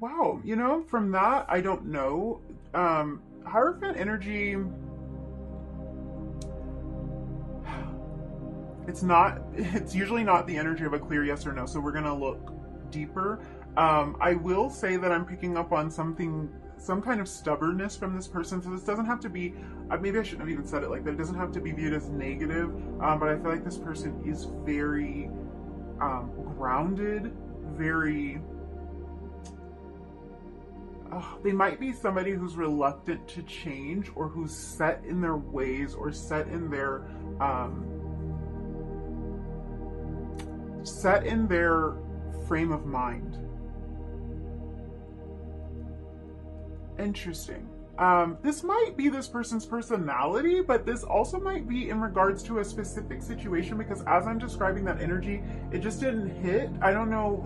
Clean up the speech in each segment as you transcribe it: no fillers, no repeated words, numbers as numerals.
Wow, you know, from that, I don't know. Hierophant energy, it's usually not the energy of a clear yes or no, so we're gonna look deeper. I will say that I'm picking up on something, some kind of stubbornness from this person, so this doesn't have to be, maybe I shouldn't have even said it like that, it doesn't have to be viewed as negative, but I feel like this person is very grounded, very they might be somebody who's reluctant to change or who's set in their ways or um, set in their frame of mind. Interesting. This might be this person's personality, but this also might be in regards to a specific situation because as I'm describing that energy, it just didn't hit. I don't know,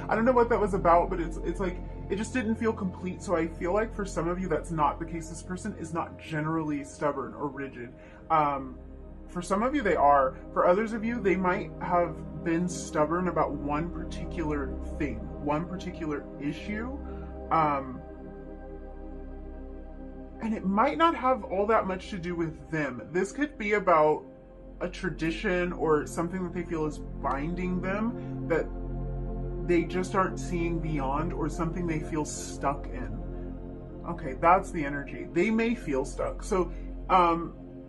I don't know what that was about, but it's like it just didn't feel complete. So I feel like for some of you, that's not the case. This person is not generally stubborn or rigid. For some of you, they are. For others of you, they might have been stubborn about one particular thing, one particular issue. And it might not have all that much to do with them. This could be about a tradition or something that they feel is binding them that they just aren't seeing beyond, or something they feel stuck in. Okay, that's the energy. They may feel stuck. So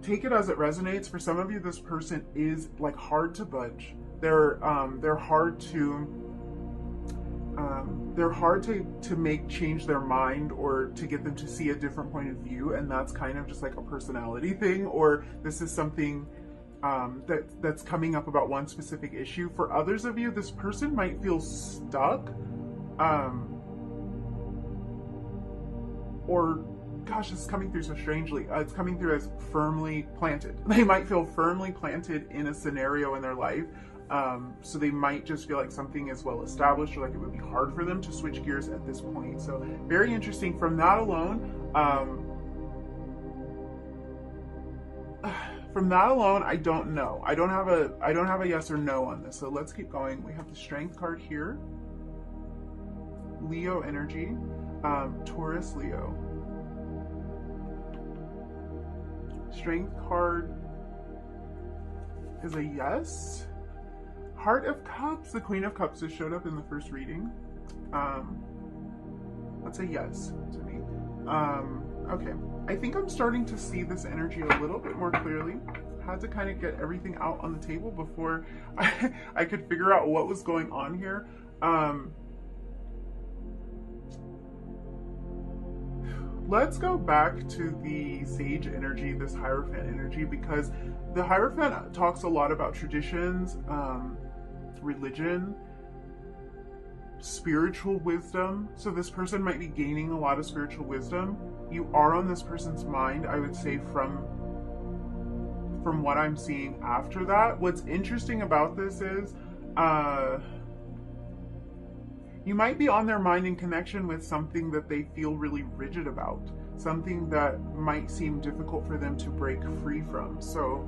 take it as it resonates. For some of you, this person is like hard to budge. They're hard to make change their mind or to get them to see a different point of view, and that's kind of just like a personality thing, or this is something that's coming up about one specific issue. For others of you, this person might feel stuck, or gosh, this is coming through so strangely. It's coming through as firmly planted. They might feel firmly planted in a scenario in their life. So they might just feel like something is well established, or like it would be hard for them to switch gears at this point. So very interesting. From that alone, I don't know. I don't have a yes or no on this. So let's keep going. We have the Strength card here. Leo energy, Taurus, Leo. Strength card is a yes. Heart of Cups, the Queen of Cups has showed up in the first reading. That's a yes to me. Okay, I think I'm starting to see this energy a little bit more clearly. Had to kind of get everything out on the table before I could figure out what was going on here. Let's go back to the Sage energy, this Hierophant energy, because the Hierophant talks a lot about traditions, religion, spiritual wisdom. So this person might be gaining a lot of spiritual wisdom. You are on this person's mind, I would say, from what I'm seeing after that. What's interesting about this is you might be on their mind in connection with something that they feel really rigid about, something that might seem difficult for them to break free from. So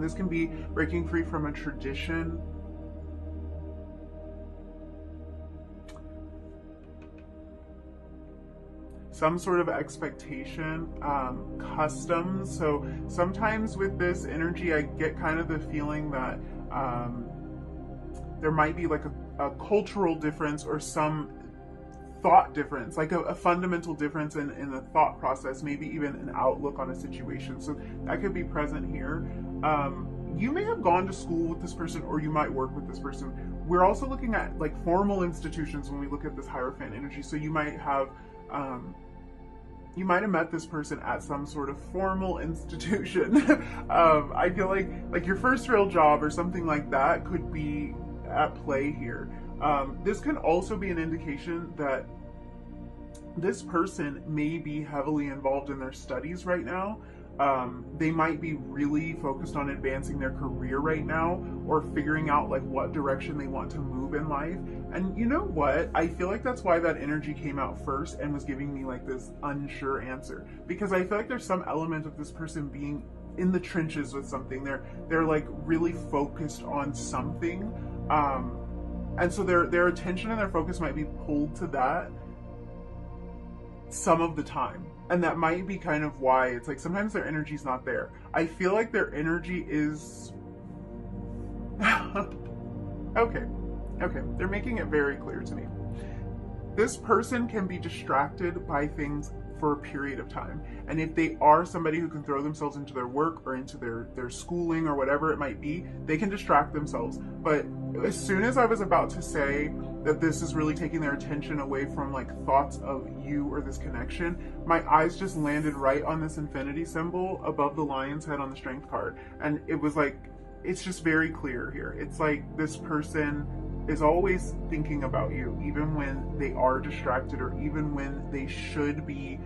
this can be breaking free from a tradition, some sort of expectation, customs. So sometimes with this energy, I get kind of the feeling that there might be like a cultural difference or some thought difference, like a fundamental difference in the thought process, maybe even an outlook on a situation. So that could be present here. You may have gone to school with this person, or you might work with this person. We're also looking at like formal institutions when we look at this Hierophant energy. So you might have met this person at some sort of formal institution. I feel like your first real job or something like that could be at play here. This can also be an indication that this person may be heavily involved in their studies right now. They might be really focused on advancing their career right now, or figuring out like what direction they want to move in life. And you know what? I feel like that's why that energy came out first and was giving me like this unsure answer, because I feel like there's some element of this person being in the trenches with something. They're like really focused on something. And so their attention and their focus might be pulled to that some of the time. And that might be kind of why it's like sometimes their energy's not there. I feel like their energy is okay. They're making it very clear to me. This person can be distracted by things for a period of time. And if they are somebody who can throw themselves into their work or into their schooling or whatever it might be, they can distract themselves. But as soon as I was about to say that this is really taking their attention away from like thoughts of you or this connection, my eyes just landed right on this infinity symbol above the lion's head on the strength card. And it was like, it's just very clear here. It's like this person is always thinking about you, even when they are distracted or even when they should be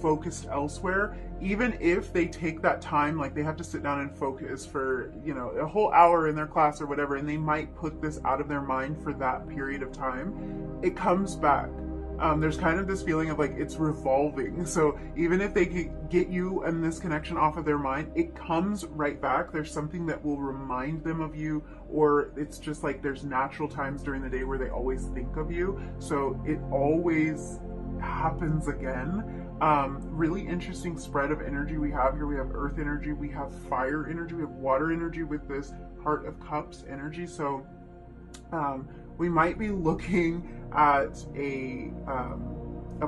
focused elsewhere. Even if they take that time, like they have to sit down and focus for, you know, a whole hour in their class or whatever, and they might put this out of their mind for that period of time, it comes back. There's kind of this feeling of like it's revolving. So even if they could get you and this connection off of their mind, it comes right back. There's something that will remind them of you, or it's just like there's natural times during the day where they always think of you. So it always happens again. Really interesting spread of energy we have here. We have earth energy, we have fire energy, we have water energy with this Heart of Cups energy. So we might be looking at a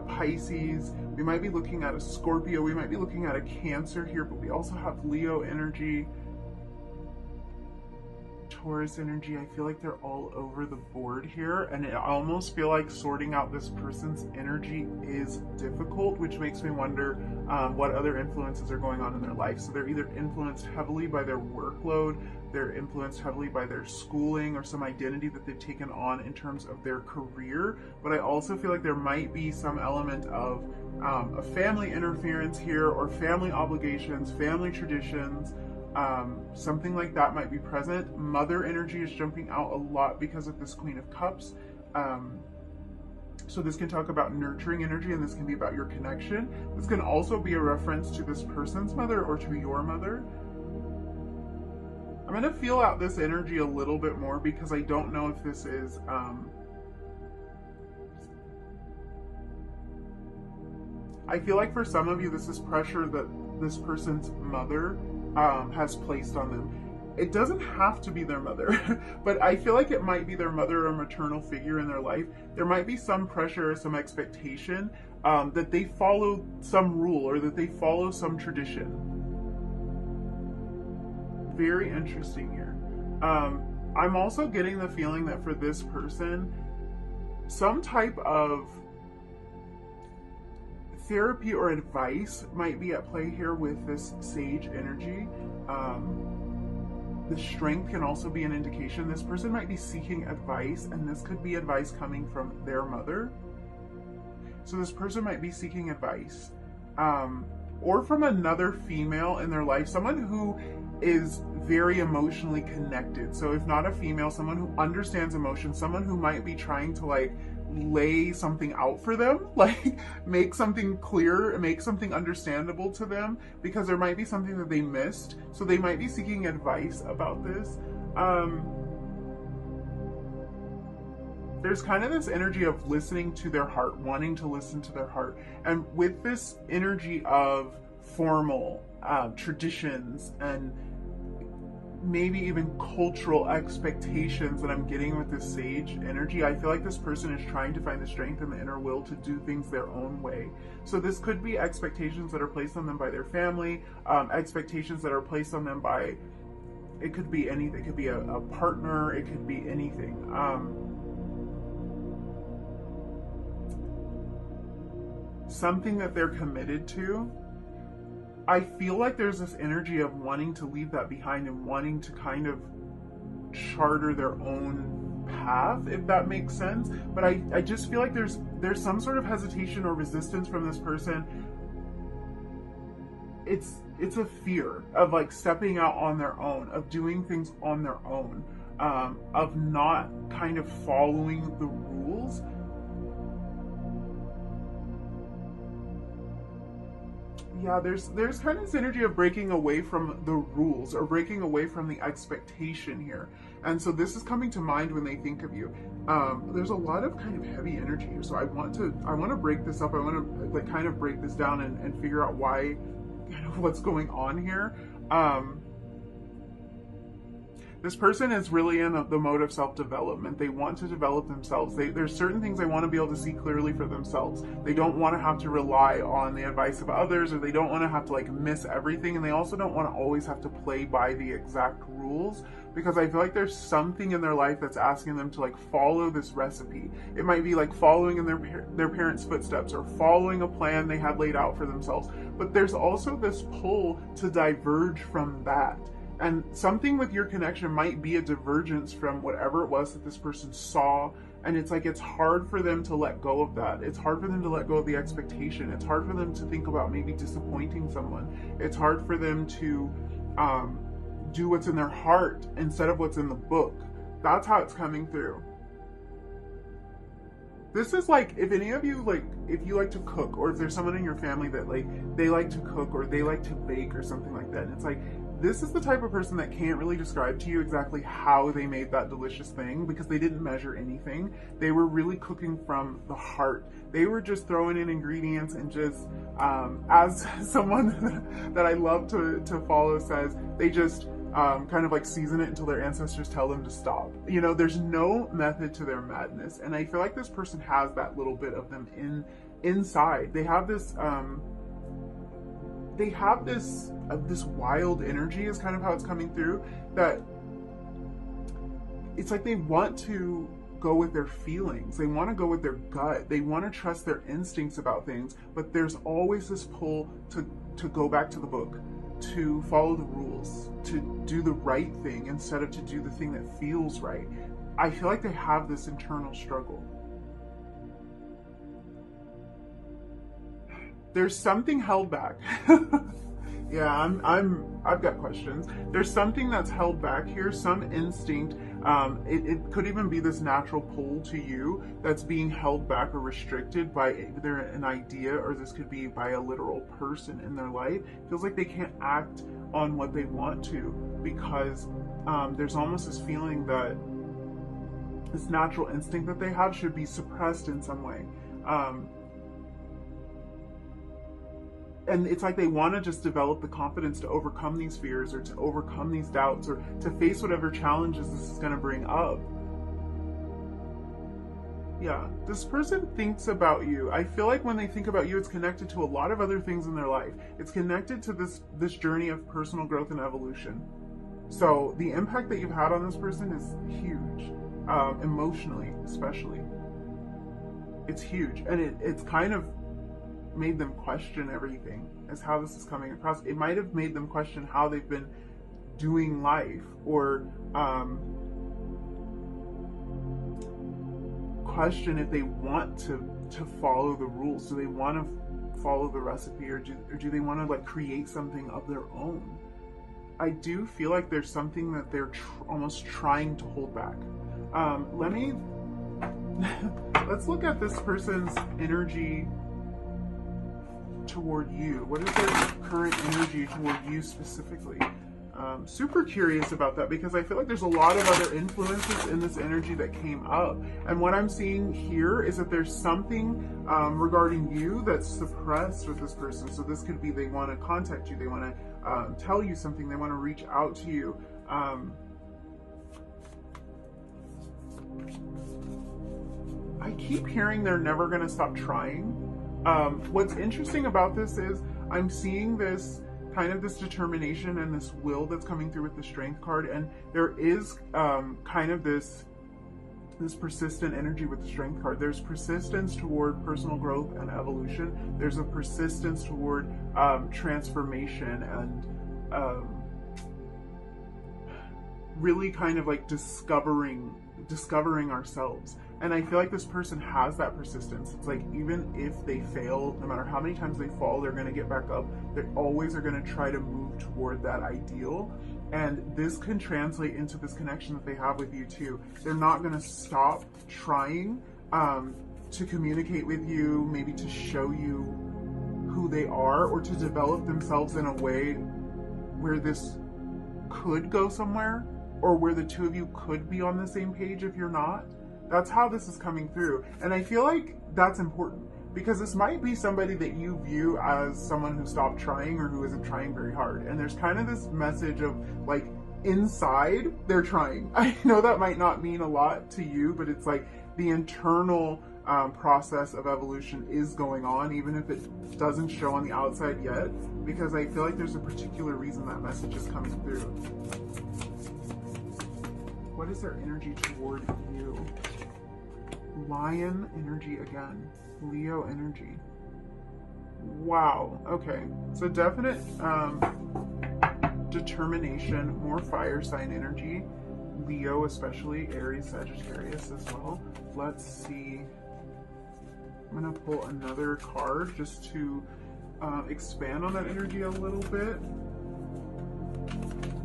Pisces, we might be looking at a Scorpio, we might be looking at a Cancer here, but we also have Leo energy, Taurus energy. I feel like they're all over the board here, and I almost feel like sorting out this person's energy is difficult, which makes me wonder what other influences are going on in their life. So they're either influenced heavily by their workload, they're influenced heavily by their schooling or some identity that they've taken on in terms of their career, but I also feel like there might be some element of a family interference here, or family obligations, family traditions. Something like that might be present. Mother energy is jumping out a lot because of this Queen of Cups. So this can talk about nurturing energy, and this can be about your connection. This can also be a reference to this person's mother or to your mother. I'm going to feel out this energy a little bit more because I don't know if this is I feel like for some of you this is pressure that this person's mother has placed on them. It doesn't have to be their mother, but I feel like it might be their mother or maternal figure in their life. There might be some pressure or some expectation that they follow some rule or that they follow some tradition. Very interesting here. I'm also getting the feeling that for this person, some type of therapy or advice might be at play here with this Sage energy. The strength can also be an indication. This person might be seeking advice, and this could be advice coming from their mother. So this person might be seeking advice, or from another female in their life, someone who is very emotionally connected. So if not a female, someone who understands emotion, someone who might be trying to like lay something out for them, like make something clear, make something understandable to them, because there might be something that they missed. So they might be seeking advice about this. There's kind of this energy of listening to their heart, wanting to listen to their heart. And with this energy of formal traditions and maybe even cultural expectations that I'm getting with this Sage energy, I feel like this person is trying to find the strength and the inner will to do things their own way. So this could be expectations that are placed on them by their family, expectations that are placed on them by, it could be anything, it could be a partner, it could be anything. Something that they're committed to. I feel like there's this energy of wanting to leave that behind and wanting to kind of charter their own path, if that makes sense. But I just feel like there's some sort of hesitation or resistance from this person. It's a fear of like stepping out on their own, of doing things on their own, of not kind of following the rules. Yeah, there's kind of this energy of breaking away from the rules or breaking away from the expectation here. And so this is coming to mind when they think of you. There's a lot of kind of heavy energy here. So I want to break this up. I want to like kind of break this down and figure out why, kind of what's going on here. This person is really in the mode of self-development. They want to develop themselves. There's certain things they want to be able to see clearly for themselves. They don't want to have to rely on the advice of others, or they don't want to have to like miss everything. And they also don't want to always have to play by the exact rules, because I feel like there's something in their life that's asking them to like follow this recipe. It might be like following in their parents' footsteps, or following a plan they had laid out for themselves. But there's also this pull to diverge from that. And something with your connection might be a divergence from whatever it was that this person saw. And it's like, it's hard for them to let go of that. It's hard for them to let go of the expectation. It's hard for them to think about maybe disappointing someone. It's hard for them to do what's in their heart instead of what's in the book. That's how it's coming through. This is like, if any of you, like, if you like to cook, or if there's someone in your family that like, they like to cook or they like to bake or something like that. And it's like, this is the type of person that can't really describe to you exactly how they made that delicious thing, because they didn't measure anything. They were really cooking from the heart. They were just throwing in ingredients and just, as someone that I love to follow says, they just kind of like season it until their ancestors tell them to stop. You know, there's no method to their madness. And I feel like this person has that little bit of them inside. They have this, this wild energy is kind of how it's coming through, that it's like they want to go with their feelings. They want to go with their gut. They want to trust their instincts about things, but there's always this pull to go back to the book, to follow the rules, to do the right thing instead of to do the thing that feels right. I feel like they have this internal struggle. There's something held back. Yeah, I've got questions. There's something that's held back here, some instinct. It could even be this natural pull to you that's being held back or restricted by either an idea, or this could be by a literal person in their life. It feels like they can't act on what they want to, because there's almost this feeling that this natural instinct that they have should be suppressed in some way. And it's like they want to just develop the confidence to overcome these fears, or to overcome these doubts, or to face whatever challenges this is going to bring up. Yeah, this person thinks about you. I feel like when they think about you, it's connected to a lot of other things in their life. It's connected to this journey of personal growth and evolution. So the impact that you've had on this person is huge, emotionally especially. It's huge, and it's kind of made them question everything, as how this is coming across. It might have made them question how they've been doing life, or question if they want to follow the rules. Do they want to follow the recipe, or do they want to like create something of their own? I do feel like there's something that they're almost trying to hold back. Let's look at this person's energy toward you. What is their current energy toward you specifically? Super curious about that, because I feel like there's a lot of other influences in this energy that came up. And what I'm seeing here is that there's something regarding you that's suppressed with this person. So this could be they want to contact you, they want to tell you something, they want to reach out to you. I keep hearing they're never going to stop trying. What's interesting about this is I'm seeing this kind of this determination and this will that's coming through with the Strength card, and there is kind of this persistent energy with the Strength card. There's persistence toward personal growth and evolution. There's a persistence toward transformation and really kind of like discovering ourselves. And I feel like this person has that persistence. It's like, even if they fail, no matter how many times they fall, they're going to get back up. They always are going to try to move toward that ideal. And this can translate into this connection that they have with you too. They're not going to stop trying to communicate with you, maybe to show you who they are, or to develop themselves in a way where this could go somewhere. or where the two of you could be on the same page if you're not. That's how this is coming through. And I feel like that's important, because this might be somebody that you view as someone who stopped trying or who isn't trying very hard. And there's kind of this message of like, inside they're trying. I know that might not mean a lot to you, but it's like the internal process of evolution is going on, even if it doesn't show on the outside yet, because I feel like there's a particular reason that message is coming through. What is their energy toward you? Lion energy again. Leo energy. Wow. Okay. So definite determination, more fire sign energy. Leo especially, Aries, Sagittarius as well. Let's see. I'm going to pull another card just to expand on that energy a little bit.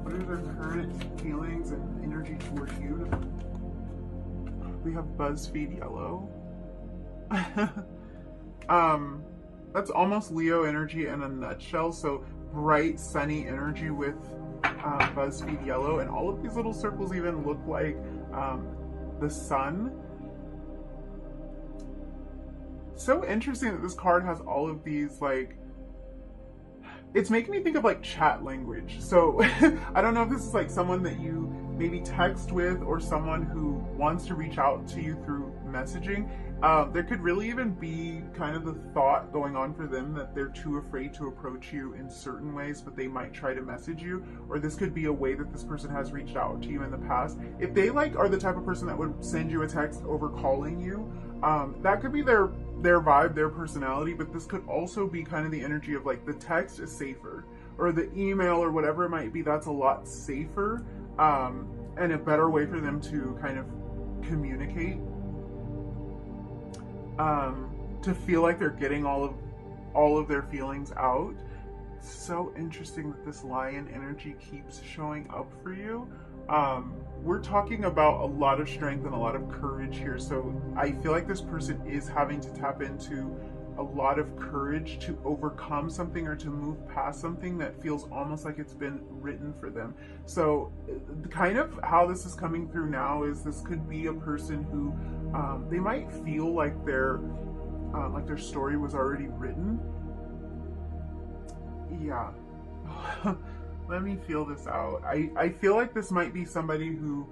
What are their current feelings and energy toward you? We have BuzzFeed Yellow. That's almost Leo energy in a nutshell. So bright, sunny energy with BuzzFeed Yellow. And all of these little circles even look like the sun. So interesting that this card has all of these, like, it's making me think of like chat language. So I don't know if this is like someone that you maybe text with or someone who wants to reach out to you through messaging. There could really even be kind of the thought going on for them that they're too afraid to approach you in certain ways, but they might try to message you. Or this could be a way that this person has reached out to you in the past. If they like are the type of person that would send you a text over calling you, that could be their vibe, their personality, but this could also be kind of the energy of like the text is safer, or the email or whatever it might be, that's a lot safer, and a better way for them to kind of communicate, to feel like they're getting all of their feelings out. So interesting that this lion energy keeps showing up for you. We're talking about a lot of strength and a lot of courage here. So I feel like this person is having to tap into a lot of courage to overcome something or to move past something that feels almost like it's been written for them. So kind of how this is coming through now is this could be a person who they might feel like their story was already written. Yeah. Let me feel this out. I feel like this might be somebody who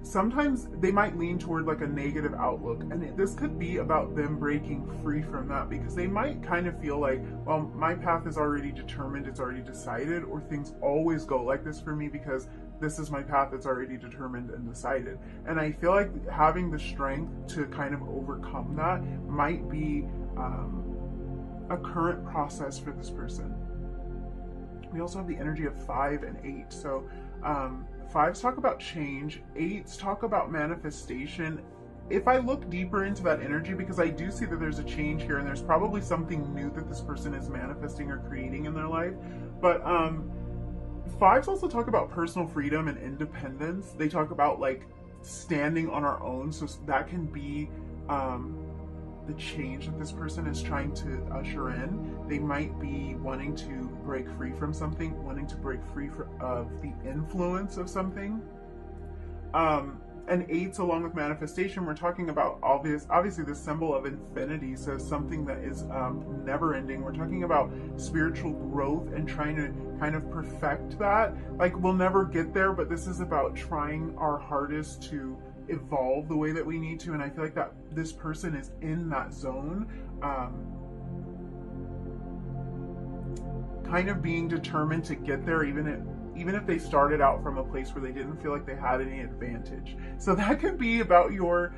sometimes they might lean toward like a negative outlook, and this could be about them breaking free from that, because they might kind of feel like, well, my path is already determined, it's already decided, or things always go like this for me because this is my path that's already determined and decided. And I feel like having the strength to kind of overcome that might be a current process for this person. We also have the energy of 5 and 8. So 5s talk about change, 8s talk about manifestation. If I look deeper into that energy, because I do see that there's a change here and there's probably something new that this person is manifesting or creating in their life. But 5s also talk about personal freedom and independence. They talk about like standing on our own. So that can be the change that this person is trying to usher in. They might be wanting to break free from something, wanting to break free of the influence of something. And 8s, along with manifestation, we're talking about obviously the symbol of infinity, so something that is never ending. We're talking about spiritual growth and trying to kind of perfect that. Like, we'll never get there, but this is about trying our hardest to evolve the way that we need to. And I feel like that this person is in that zone, kind of being determined to get there, even if they started out from a place where they didn't feel like they had any advantage. So that could be about your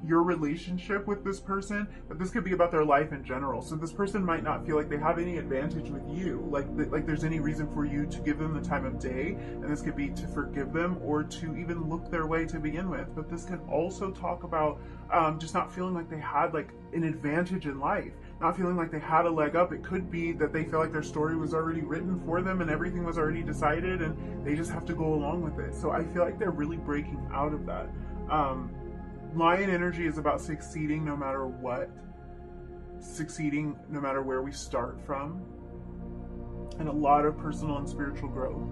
relationship with this person, but this could be about their life in general. So this person might not feel like they have any advantage with you, like there's any reason for you to give them the time of day, and this could be to forgive them or to even look their way to begin with. But this can also talk about just not feeling like they had like an advantage in life, not feeling like they had a leg up. It could be that they feel like their story was already written for them and everything was already decided and they just have to go along with it. So I feel like they're really breaking out of that. Lion energy is about succeeding no matter what, succeeding no matter where we start from, and a lot of personal and spiritual growth.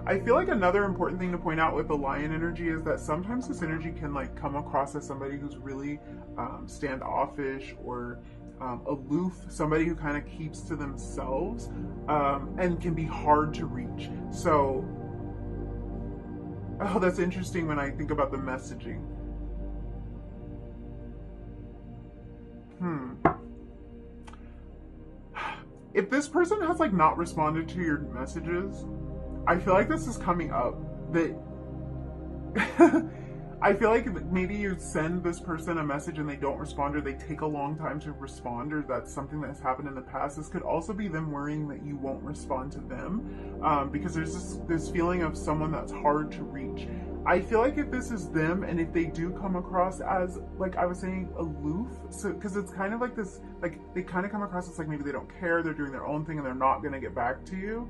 I feel like another important thing to point out with the lion energy is that sometimes this energy can like come across as somebody who's really standoffish or aloof, somebody who kind of keeps to themselves and can be hard to reach. So, oh, that's interesting when I think about the messaging. If this person has like not responded to your messages, I feel like this is coming up that I feel like maybe you send this person a message and they don't respond, or they take a long time to respond, or that's something that's happened in the past. This could also be them worrying that you won't respond to them because there's this feeling of someone that's hard to reach. I feel like if this is them, and if they do come across as, like I was saying, aloof, so because it's kind of like this, like they kind of come across as like maybe they don't care, they're doing their own thing, and they're not going to get back to you.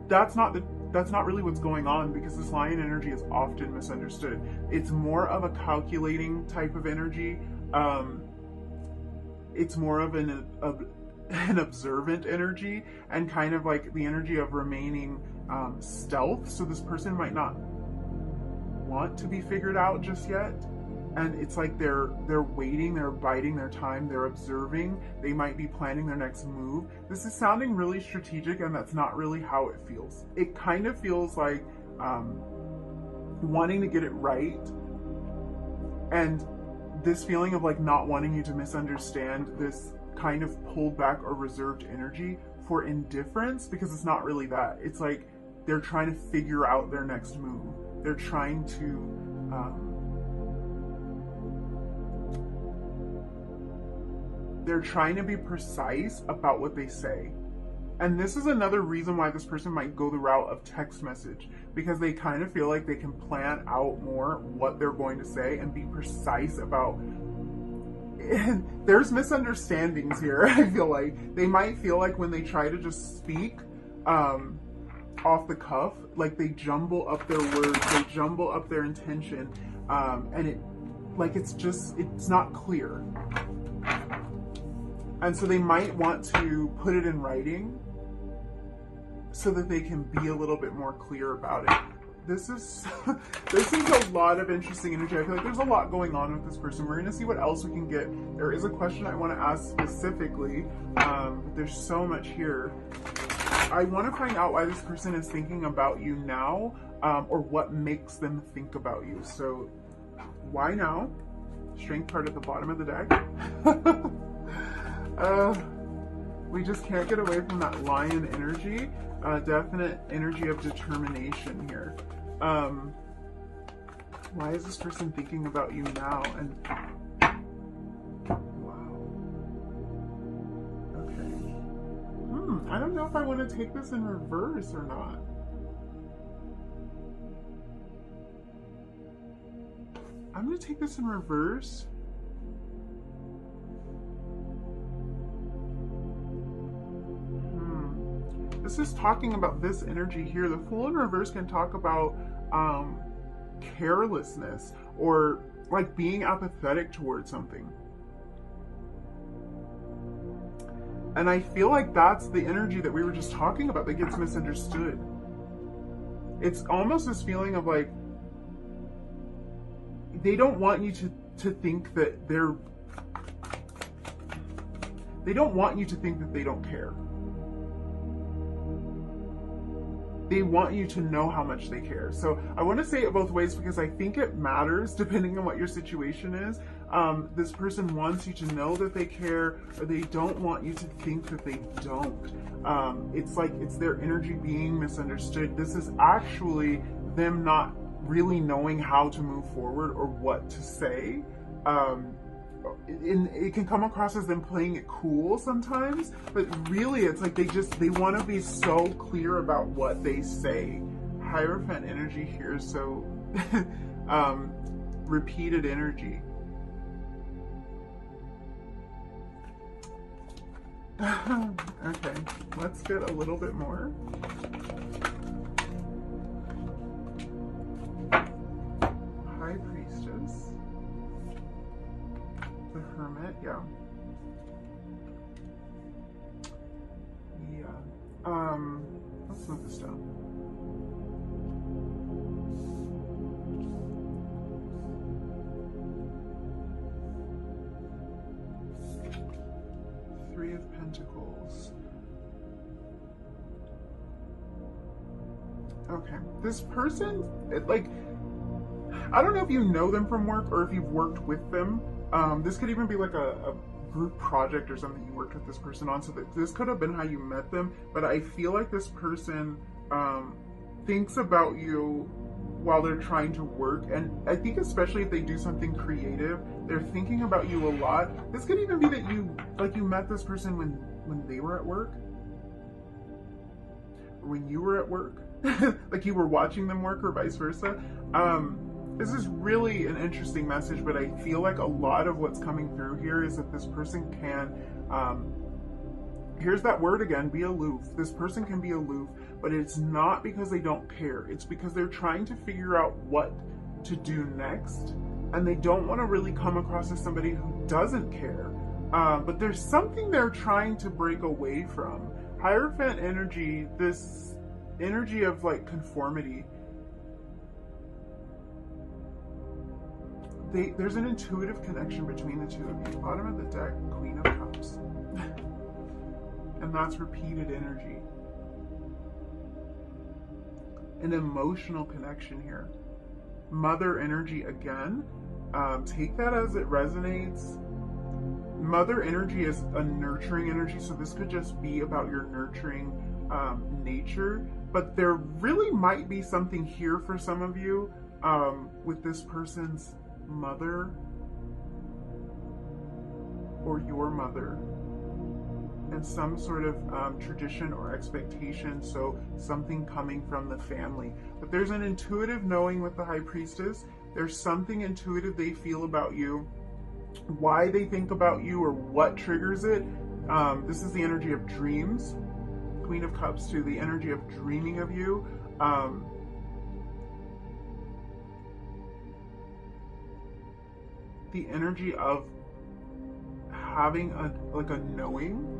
That's not really what's going on, because this lion energy is often misunderstood. It's more of a calculating type of energy. It's more of an observant energy, and kind of like the energy of remaining stealth. So this person might not want to be figured out just yet, and it's like they're waiting, they're biding their time, they're observing. They might be planning their next move. This is sounding really strategic, and that's not really how it feels. It kind of feels like wanting to get it right, and this feeling of like not wanting you to misunderstand, this kind of pulled back or reserved energy for indifference, because it's not really that. It's like they're trying to figure out their next move. They're trying to be precise about what they say. And this is another reason why this person might go the route of text message, because they kind of feel like they can plan out more what they're going to say and be precise about. There's misunderstandings here. I feel like they might feel like when they try to just speak off the cuff, like they jumble up their words, they jumble up their intention, and it's not clear. And so they might want to put it in writing so that they can be a little bit more clear about it. This is a lot of interesting energy. I feel like there's a lot going on with this person. We're going to see what else we can get. There is a question I want to ask specifically. There's so much here. I want to find out why this person is thinking about you now, or what makes them think about you. So why now? Strength card at the bottom of the deck. We just can't get away from that lion energy. Definite energy of determination here. Why is this person thinking about you now? And wow. Okay. I don't know if I want to take this in reverse or not. I'm going to take this in reverse. This is talking about this energy here. The Fool in reverse can talk about carelessness, or like being apathetic towards something. And I feel like that's the energy that we were just talking about that gets misunderstood. It's almost this feeling of like, they don't want you to think that they don't want you to think that they don't care. They want you to know how much they care. So I want to say it both ways, because I think it matters depending on what your situation is. This person wants you to know that they care, or they don't want you to think that they don't. It's like it's their energy being misunderstood. This is actually them not really knowing how to move forward or what to say. It can come across as them playing it cool sometimes, but really it's like they want to be so clear about what they say. Hierophant energy here, so repeated energy. Okay, let's get a little bit more. High Priestess. The Hermit, yeah. Let's move this down. Three of Pentacles. Okay, this person, like, I don't know if you know them from work or if you've worked with them. This could even be like a group project or something you worked with this person on, so that this could have been how you met them. But I feel like this person thinks about you while they're trying to work, and I think especially if they do something creative, they're thinking about you a lot. This could even be that you met this person when they were at work, or when you were at work, like you were watching them work, or vice versa. This is really an interesting message, but I feel like a lot of what's coming through here is that this person can, here's that word again, be aloof. This person can be aloof, but it's not because they don't care. It's because they're trying to figure out what to do next, and they don't want to really come across as somebody who doesn't care. But there's something they're trying to break away from. Hierophant energy, this energy of like conformity. There's an intuitive connection between the two of you. Bottom of the deck, Queen of Cups. And that's repeated energy. An emotional connection here. Mother energy again. Take that as it resonates. Mother energy is a nurturing energy, so this could just be about your nurturing nature. But there really might be something here for some of you with this person's mother or your mother, and some sort of tradition or expectation, so something coming from the family. But there's an intuitive knowing with the High Priestess. There's something intuitive they feel about you, why they think about you, or what triggers it. This is the energy of dreams. Queen of Cups too, the energy of dreaming of you. The energy of having a knowing.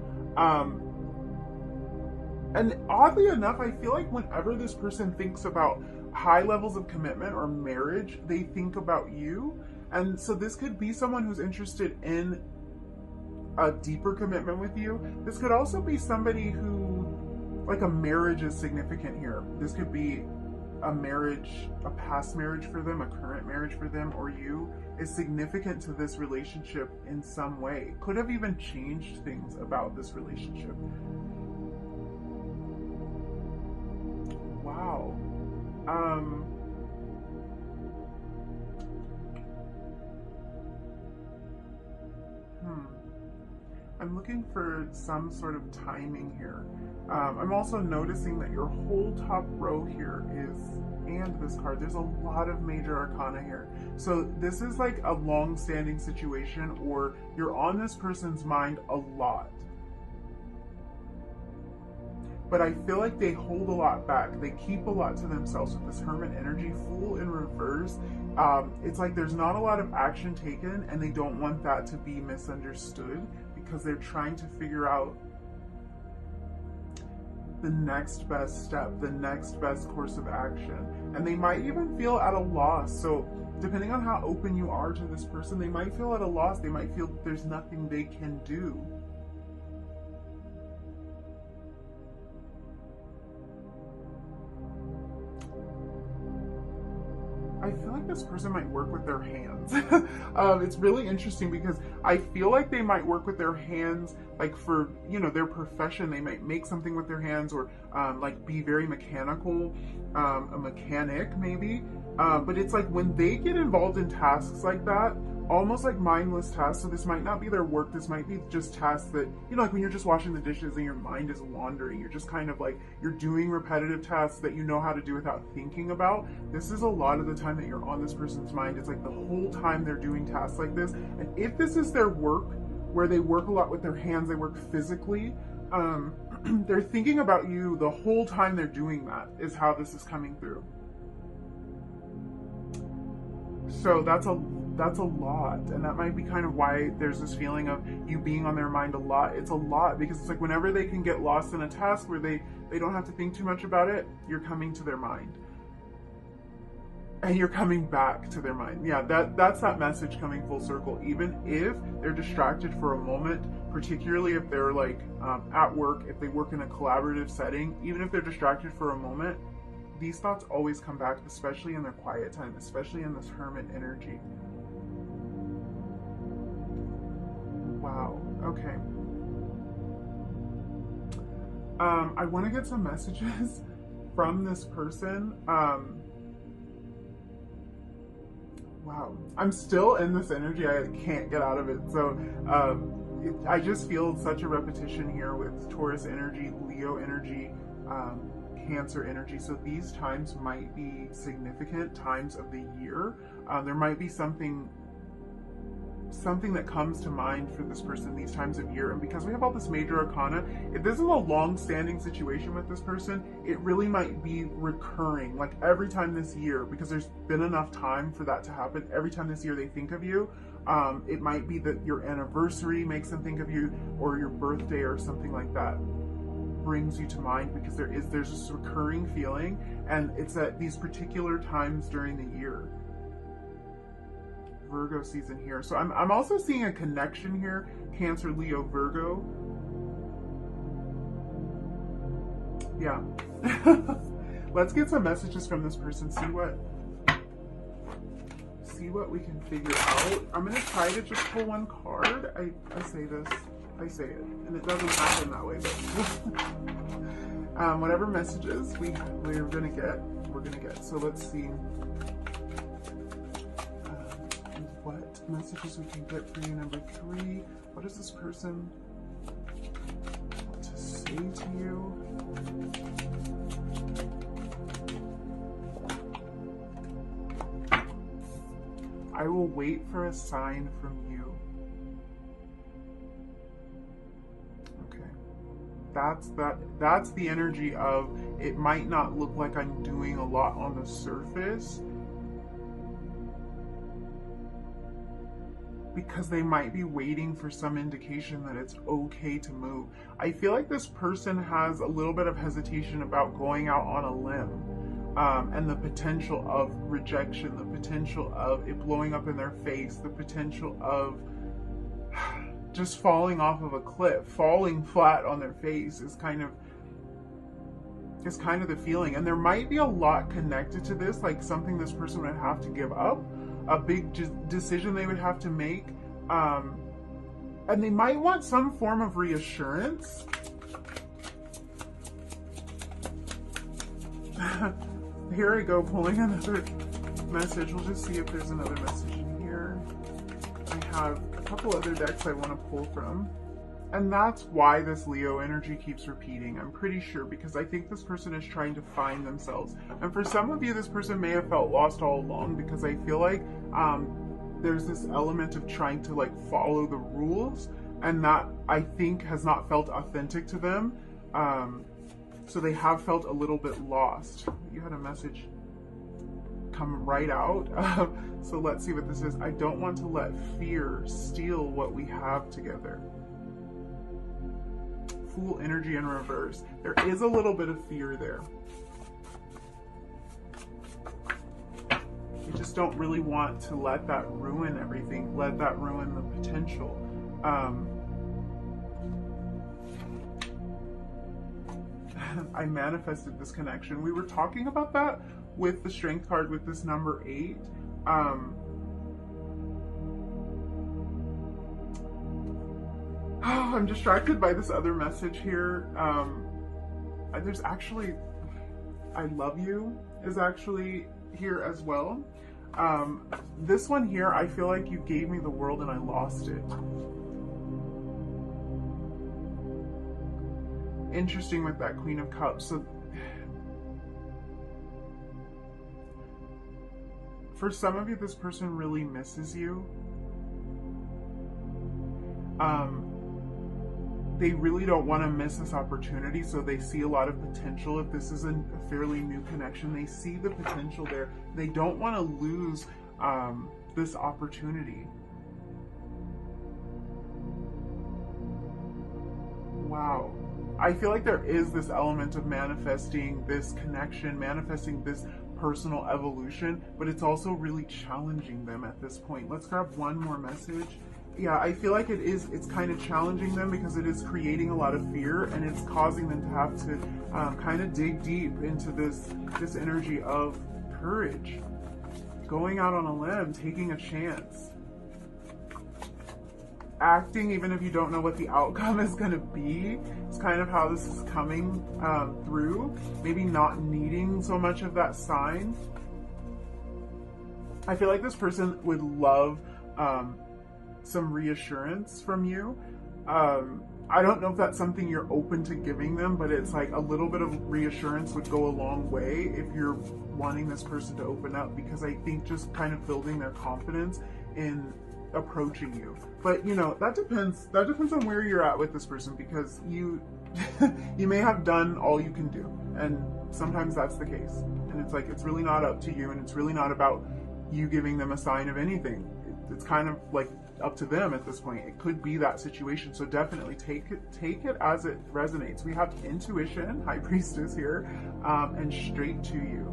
And oddly enough, I feel like whenever this person thinks about high levels of commitment or marriage, they think about you. And so this could be someone who's interested in a deeper commitment with you. This could also be somebody who, like, a marriage is significant here. This could be a marriage, a past marriage for them, a current marriage for them, or you is significant to this relationship in some way. Could have even changed things about this relationship. Wow. I'm looking for some sort of timing here. I'm also noticing that your whole top row here is, and this card, there's a lot of major arcana here. So this is like a long-standing situation, or you're on this person's mind a lot. But I feel like they hold a lot back. They keep a lot to themselves with this Hermit energy. Fool in reverse. It's like there's not a lot of action taken, and they don't want that to be misunderstood, because they're trying to figure out the next best step, the next best course of action. And they might even feel at a loss. So depending on how open you are to this person, they might feel at a loss. They might feel there's nothing they can do. I feel like this person might work with their hands. It's really interesting because I feel like they might work with their hands, like for, you know, their profession. They might make something with their hands, or like be very mechanical, a mechanic maybe. But it's like when they get involved in tasks like that, almost like mindless tasks. So this might not be their work. This might be just tasks that, you know, like when you're just washing the dishes and your mind is wandering. You're just kind of like, you're doing repetitive tasks that you know how to do without thinking about. This is a lot of the time that you're on this person's mind. It's like the whole time they're doing tasks like this. And if this is their work, where they work a lot with their hands, they work physically, they're thinking about you the whole time they're doing that, is how this is coming through. So that's a lot, and that might be kind of why there's this feeling of you being on their mind a lot. It's a lot because it's like whenever they can get lost in a task where they don't have to think too much about it, you're coming to their mind. and you're coming back to their mind. Yeah, that's that message coming full circle. Even if they're distracted for a moment, particularly if they're like at work, if they work in a collaborative setting, even if they're distracted for a moment, these thoughts always come back, especially in their quiet time, especially in this hermit energy. Wow. Okay. I want to get some messages from this person. Wow, I'm still in this energy. I can't get out of it. So I just feel such a repetition here with Taurus energy, Leo energy, Cancer energy. So these times might be significant times of the year. There might be something that comes to mind for this person these times of year. And because we have all this major arcana, if this is a long-standing situation with this person, it really might be recurring, like every time this year, because there's been enough time for that to happen. Every time this year they think of you. It might be that your anniversary makes them think of you, or your birthday or something like that brings you to mind, because there's this recurring feeling, and it's at these particular times during the year. Virgo season here. So I'm also seeing a connection here, Cancer, Leo, Virgo. Yeah. Let's get some messages from this person, see what we can figure out. I'm gonna try to just pull one card. I say this, I say it, and it doesn't happen that way, but whatever messages we're gonna get, we're gonna get. So let's see what messages we can get for you. Number 3, what does this person want to say to you? I will wait for a sign from you. Okay. That's the energy of, it might not look like I'm doing a lot on the surface, because they might be waiting for some indication that it's okay to move. I feel like this person has a little bit of hesitation about going out on a limb, and the potential of rejection, the potential of it blowing up in their face, the potential of just falling off of a cliff, falling flat on their face is kind of the feeling. And there might be a lot connected to this, like something this person would have to give up, a big decision they would have to make, and they might want some form of reassurance. Here I go, pulling another message. We'll just see if there's another message in here. I have a couple other decks I want to pull from. And that's why this Leo energy keeps repeating, I'm pretty sure, because I think this person is trying to find themselves. And for some of you, this person may have felt lost all along, because I feel like there's this element of trying to like follow the rules, and that I think has not felt authentic to them. So they have felt a little bit lost. You had a message come right out. So let's see what this is. I don't want to let fear steal what we have together. Fool energy in reverse. There is a little bit of fear there. You just don't really want to let that ruin everything, let that ruin the potential. I manifested this connection. We were talking about that with the Strength card, with this number 8. Oh, I'm distracted by this other message here. There's actually, I love you is actually here as well. This one here, I feel like you gave me the world and I lost it. Interesting with that Queen of Cups. So for some of you, this person really misses you. They really don't want to miss this opportunity, so they see a lot of potential. If this is a fairly new connection, they see the potential there. They don't want to lose this opportunity. Wow. I feel like there is this element of manifesting this connection, manifesting this personal evolution, but it's also really challenging them at this point. Let's grab one more message. Yeah, I feel like it's kind of challenging them because it is creating a lot of fear, and it's causing them to have to kind of dig deep into this energy of courage, going out on a limb, taking a chance, acting even if you don't know what the outcome is going to be. It's kind of how this is coming through. Maybe not needing so much of that sign. I feel like this person would love some reassurance from you. I don't know if that's something you're open to giving them, but it's like a little bit of reassurance would go a long way if you're wanting this person to open up, because I think just kind of building their confidence in approaching you. But you know, that depends on where you're at with this person, because you you may have done all you can do, and sometimes that's the case, and it's like it's really not up to you, and it's really not about you giving them a sign of anything. It's kind of like up to them at this point. It could be that situation, so definitely take it as it resonates. We have intuition, High Priestess here, and straight to you.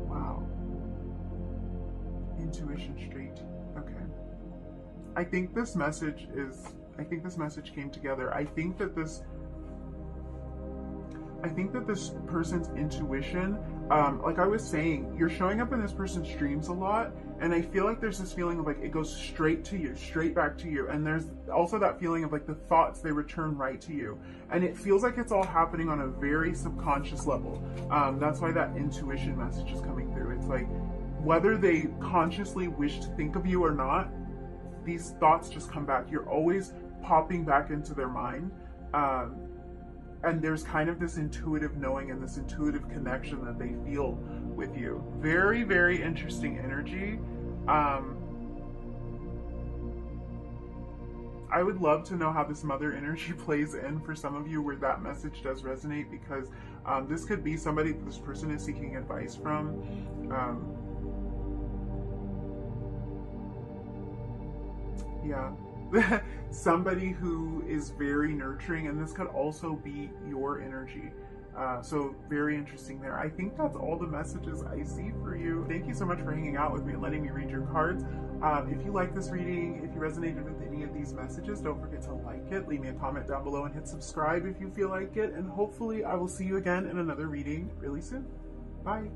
Wow. Intuition straight. Okay. I think this message came together. I think that this person's intuition, like I was saying, you're showing up in this person's dreams a lot, and I feel like there's this feeling of like it goes straight to you, straight back to you, and there's also that feeling of like the thoughts, they return right to you, and it feels like it's all happening on a very subconscious level. That's why that intuition message is coming through. It's like whether they consciously wish to think of you or not, these thoughts just come back. You're always popping back into their mind. And there's kind of this intuitive knowing and this intuitive connection that they feel with you. Very, very interesting energy. I would love to know how this mother energy plays in for some of you where that message does resonate, because this could be somebody that this person is seeking advice from. Yeah. Somebody who is very nurturing, and this could also be your energy. So very interesting there. I think that's all the messages I see for you. Thank you so much for hanging out with me and letting me read your cards. If you like this reading, if you resonated with any of these messages, don't forget to like it, leave me a comment down below, and hit subscribe if you feel like it. And hopefully I will see you again in another reading really soon. Bye.